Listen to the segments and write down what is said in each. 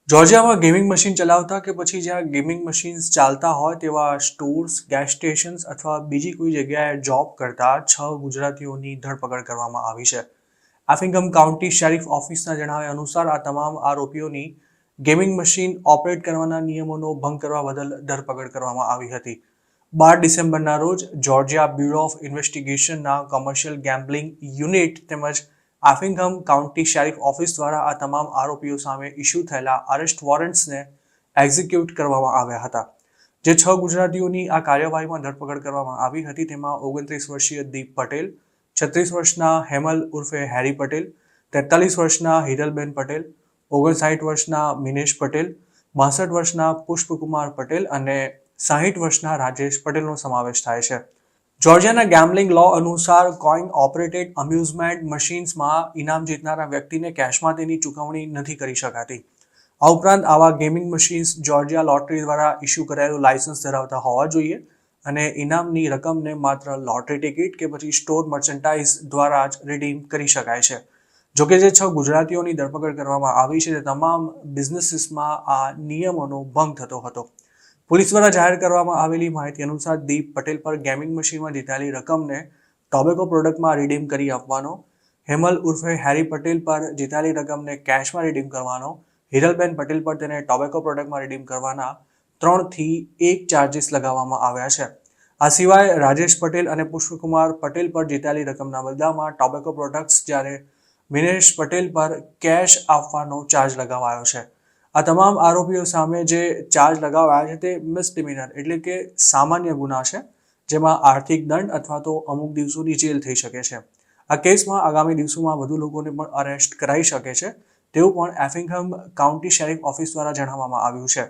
જોર્જિયામાં gaming machine ચલાવતા કે પછી જ્યાં ગેમિંગ મશીન્સ ચાલતા હોય તેવા સ્ટોર્સ, ગેસ સ્ટેશન્સ અથવા બીજી કોઈ જગ્યાએ જોબ કરતા 6 ગુજરાતીઓની ધરપકડ કરવામાં આવી છે. એફિંઘમ કાઉન્ટી શેરિફ ઓફિસના જણાવ્યા અનુસાર આ તમામ આરોપીઓની ગેમિંગ મશીન ઓપરેટ કરવાના નિયમોનો ભંગ કરવા બદલ ધરપકડ કરવામાં આવી હતી. 12 ડિસેમ્બરના રોજ જોર્જિયા બ્યુરો ઓફ ઇન્વેસ્ટિગેશનના કોમર્શિયલ ગેમ્બલિંગ યુનિટ તેમજ એફિંઘમ કાઉન્ટી શેરિફ ઓફિસ દ્વારા આ તમામ આરોપીઓ સામે ઇસ્યુ થયેલા અરેસ્ટ વોરંટ્સને એક્ઝિક્યુટ કરવામાં આવ્યા હતા. જે 6 ગુજરાતીઓની આ કાર્યવાહીમાં ધરપકડ કરવામાં આવી હતી તેમાં 29 વર્ષીય દીપ પટેલ, 36 વર્ષના હેમલ ઉર્ફે હેરી પટેલ, 43 વર્ષના હિરલબેન પટેલ, 59 વર્ષના મિનેશ પટેલ, 62 વર્ષના પુષ્પકુમાર પટેલ અને 60 વર્ષના રાજેશ પટેલનો સમાવેશ થાય છે. જોર્જિયાના ગેમ્બલિંગ લો અનુસાર કોઈન ઓપરેટેડ અમ્યુઝમેન્ટ મશીન્સમાં ઇનામ જીતનારા વ્યક્તિને કેશમાં તેની ચૂકવણી નથી કરી શકાતી. આ ઉપરાંત આવા ગેમિંગ મશીન્સ જોર્જિયા લોટરી દ્વારા ઇસ્યુ કરાયેલું લાયસન્સ ધરાવતા હોવા જોઈએ અને ઇનામની રકમને માત્ર લોટરી ટિકિટ કે પછી સ્ટોર મર્ચન્ટાઇઝ દ્વારા જ રિડીમ કરી શકાય છે. જોકે જે 6 ગુજરાતીઓની ધરપકડ કરવામાં આવી છે તે તમામ બિઝનેસીસમાં આ નિયમોનો ભંગ થતો હતો. પોલીસ દ્વારા જાહેર કરવામાં આવેલી માહિતી અનુસાર દીપ પટેલ પર ગેમિંગ મશીનમાં જીતેલી રકમને ટોબેકો પ્રોડક્ટમાં રિડીમ કરી આપવાનો, હેમલ ઉર્ફે હેરી પટેલ પર જીતેલી રકમને કેશમાં રિડીમ કરવાનો, હિરલબેન પટેલ પર તેને ટોબેકો પ્રોડક્ટમાં રિડીમ કરવાના 3 થી 1 ચાર્જીસ લગાવવામાં આવ્યા છે. આ સિવાય રાજેશ પટેલ અને પુષ્પકુમાર પટેલ પર જીતેલી રકમના બદલામાં ટોબેકો પ્રોડક્ટ્સ જ્યારે મિનેશ પટેલ પર કેશ આપવાનો ચાર્જ લગાવાયો છે. આ તમામ આરોપીઓ સામે જે ચાર્જ લગાવાયા છે તે મિસડિમિનર એટલે કે સામાન્ય ગુના છે, જેમાં આર્થિક દંડ અથવા તો અમુક દિવસોની જેલ થઈ શકે છે. આ કેસમાં આગામી દિવસોમાં વધુ લોકોને પણ અરેસ્ટ કરાઈ શકે છે તેવું પણ એફિંઘમ કાઉન્ટી શેરિફ ઓફિસ દ્વારા જણાવવામાં આવ્યું છે.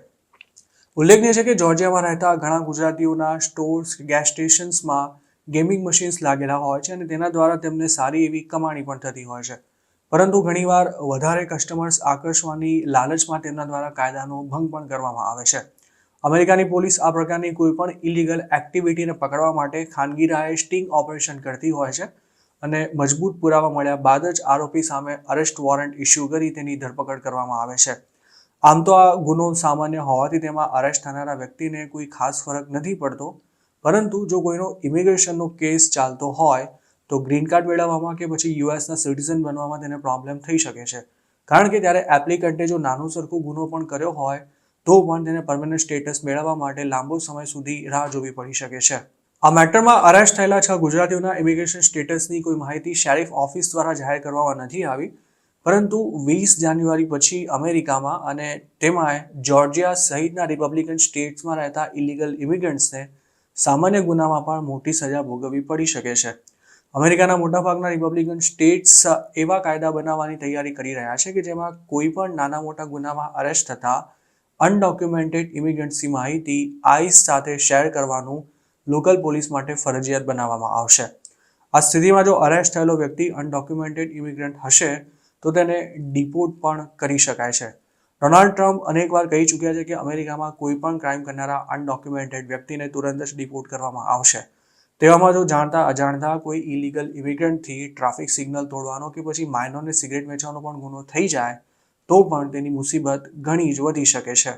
ઉલ્લેખનીય છે કે જોર્જિયામાં રહેતા ઘણા ગુજરાતીઓના સ્ટોર્સ, ગેસ સ્ટેશન્સમાં ગેમિંગ મશીન્સ લાગેલા હોય છે અને તેના દ્વારા તેમને સારી એવી કમાણી પણ થતી હોય છે. પરંતુ ઘણીવાર વધારે કસ્ટમર્સ આકર્ષવાની લાલચમાં તેમના દ્વારા કાયદાનો ભંગ પણ કરવામાં આવે છે. અમેરિકાની પોલીસ આ પ્રકારની કોઈ પણ ઇલીગલ એક્ટિવિટીને પકડવા માટે ખાનગી રાહે સ્ટિંગ ઓપરેશન કરતી હોય છે અને મજબૂત પુરાવા મળ્યા બાદ જ આરોપી સામે અરેસ્ટ વોરંટ ઇસ્યુ કરી તેની ધરપકડ કરવામાં આવે છે. આમ તો આ ગુનો સામાન્ય હોવાથી તેમાં અરેસ્ટ થનારા વ્યક્તિને કોઈ ખાસ ફરક નથી પડતો, પરંતુ જો કોઈનો ઇમિગ્રેશનનો કેસ ચાલતો હોય તો ગ્રીન કાર્ડ મેળવવામાં કે પછી યુએસના સિટીઝન બનવામાં તેને પ્રોબ્લેમ થઈ શકે છે. કારણ કે ત્યારે એપ્લિકન્ટે જો નાનો સરખો ગુનો પણ કર્યો હોય તો પણ તેને પરમેનન્ટ સ્ટેટસ મેળવવા માટે લાંબો સમય સુધી રાહ જોવી પડી શકે છે. આ મેટરમાં અરેસ્ટ થયેલા 6 ગુજરાતીઓના ઇમિગ્રેશન સ્ટેટસની કોઈ માહિતી શેરિફ ઓફિસ દ્વારા જાહેર કરવામાં નથી આવી, પરંતુ 20 જાન્યુઆરી પછી અમેરિકામાં અને તેમાંય જોર્જિયા સહિતના રિપબ્લિકન સ્ટેટ્સમાં રહેતા ઇલીગલ ઇમિગ્રન્ટ્સને સામાન્ય ગુનામાં પણ મોટી સજા ભોગવવી પડી શકે છે. અમેરિકાના મોટાભાગના રિપબ્લિકન સ્ટેટ્સ એવા કાયદા બનાવવાની તૈયારી કરી રહ્યા છે કે જેમાં કોઈ પણ નાના મોટા ગુનામાં અરેસ્ટ થતા અનડોક્યુમેન્ટેડ ઇમિગ્રન્ટ્સની માહિતી આઈસ સાથે શેર કરવાનું લોકલ પોલીસ માટે ફરજિયાત બનાવવામાં આવશે. આ સ્થિતિમાં જો અરેસ્ટ થયેલો વ્યક્તિ અનડોક્યુમેન્ટેડ ઇમિગ્રન્ટ હશે તો તેને ડિપોર્ટ પણ કરી શકાય છે. ડોનાલ્ડ ટ્રમ્પ અનેકવાર કહી ચૂક્યા છે કે અમેરિકામાં કોઈ પણ ક્રાઇમ કરનારા અનડોક્યુમેન્ટેડ વ્યક્તિને તુરંત જ ડિપોર્ટ કરવામાં આવશે. તેવામાં જો જાણતા અજાણતા કોઈ ઇલીગલ ઇમિગ્રન્ટથી ટ્રાફિક સિગ્નલ તોડવાનો કે પછી માઇનોરને સિગરેટ વેચવાનો પણ ગુનો થઈ જાય તો પણ તેની મુસીબત ઘણી જ વધી શકે છે.